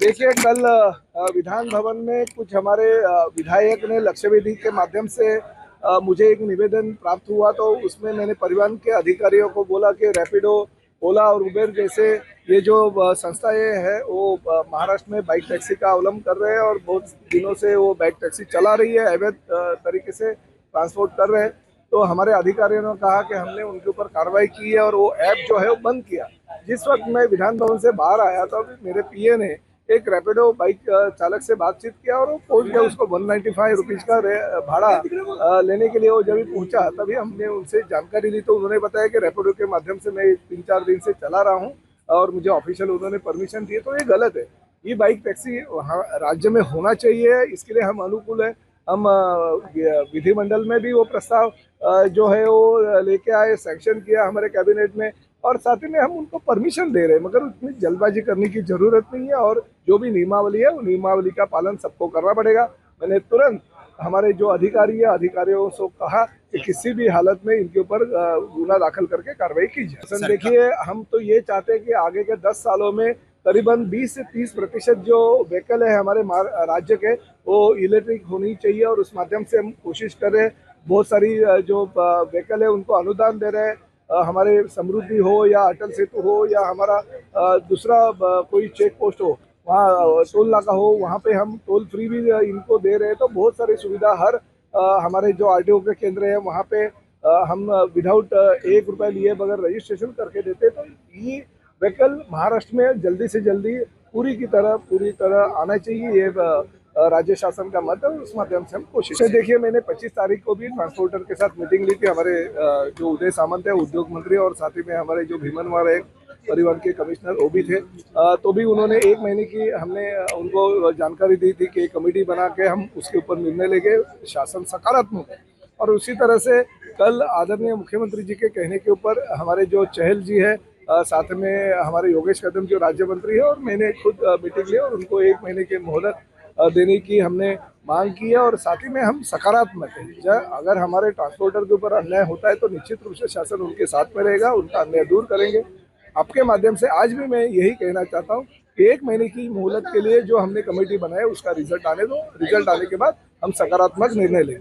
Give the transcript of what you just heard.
देखिए कल विधान भवन में कुछ हमारे विधायक ने लक्ष्य वेधी के माध्यम से मुझे एक निवेदन प्राप्त हुआ, तो उसमें मैंने परिवहन के अधिकारियों को बोला कि रैपिडो, ओला और उबेर जैसे ये जो संस्थाएं हैं वो महाराष्ट्र में बाइक टैक्सी का अवलंब कर रहे हैं और बहुत दिनों से वो बाइक टैक्सी चला रही है, अवैध तरीके से ट्रांसपोर्ट कर रहे हैं। तो हमारे अधिकारियों ने कहा कि हमने उनके ऊपर कार्रवाई की है और वो ऐप जो है वो बंद किया। जिस वक्त मैं विधान भवन से बाहर आया तो मेरे पीए ने एक रैपिडो बाइक चालक से बातचीत किया और वो पहुंच गया। उसको 195 रुपीज़ का भाड़ा लेने के लिए वो जब पहुंचा तभी हमने उनसे जानकारी ली, तो उन्होंने बताया कि रैपिडो के माध्यम से मैं 3-4 दिन से चला रहा हूं और मुझे ऑफिशियल उन्होंने परमिशन दी है। तो ये गलत है। ये बाइक टैक्सी राज्य में होना चाहिए, इसके लिए हम अनुकूल है। हम विधिमंडल में भी वो प्रस्ताव जो है वो लेके आए, सैंक्शन किया हमारे कैबिनेट में, और साथ ही में हम उनको परमिशन दे रहे हैं, मगर उतनी जल्दबाजी करने की जरूरत नहीं है। और जो भी नियमावली है वो नियमावली का पालन सबको करना पड़ेगा। मैंने तुरंत हमारे जो अधिकारी है अधिकारियों से कहा कि किसी भी हालत में इनके ऊपर गुना दाखिल करके कार्रवाई की जाए। देखिए, हम तो ये चाहते हैं कि आगे के 10 सालों में करीबन 20 से 30% जो व्हीकल है हमारे राज्य के वो इलेक्ट्रिक होनी चाहिए, और उस माध्यम से हम कोशिश कर रहे हैं। बहुत सारी जो व्हीकल है उनको अनुदान दे रहे हैं। हमारे समृद्धि हो या अटल सेतु हो या हमारा दूसरा कोई चेक पोस्ट हो, वहाँ टोल नाका हो, वहाँ पे हम टोल फ्री भी इनको दे रहे हैं। तो बहुत सारी सुविधा हर हमारे जो आरटीओ के केंद्र है वहाँ पे हम विदाउट 1 रुपये लिए बगैर रजिस्ट्रेशन करके देते। तो ये व्हीकल महाराष्ट्र में जल्दी से जल्दी पूरी तरह आना चाहिए। ये राज्य शासन का मत है, उस माध्यम से हम कोशिश। देखिए, मैंने 25 तारीख को भी ट्रांसपोर्टर के साथ मीटिंग ली थी। हमारे जो उदय सामंत है उद्योग मंत्री, और साथ ही में हमारे जो भीमनवार है परिवहन के कमिश्नर वो भी थे। तो भी उन्होंने 1 महीने की हमने उनको जानकारी दी थी कि एक कमेटी बना के हम उसके ऊपर निर्णय लेंगे। शासन सकारात्मक है। और उसी तरह से कल आदरणीय मुख्यमंत्री जी के कहने के ऊपर हमारे जो चहल जी है, साथ में हमारे योगेश कदम जो राज्य मंत्री है, और मैंने खुद मीटिंग ली और उनको 1 महीने के मोहलत देने की हमने मांग की है। और साथ ही में हम सकारात्मक है। अगर हमारे ट्रांसपोर्टर के ऊपर अन्याय होता है तो निश्चित रूप से शासन उनके साथ में रहेगा, उनका अन्याय दूर करेंगे। आपके माध्यम से आज भी मैं यही कहना चाहता हूँ कि 1 महीने की मोहलत के लिए जो हमने कमेटी बनाई उसका रिजल्ट आने दो। रिजल्ट आने के बाद हम सकारात्मक निर्णय लेंगे।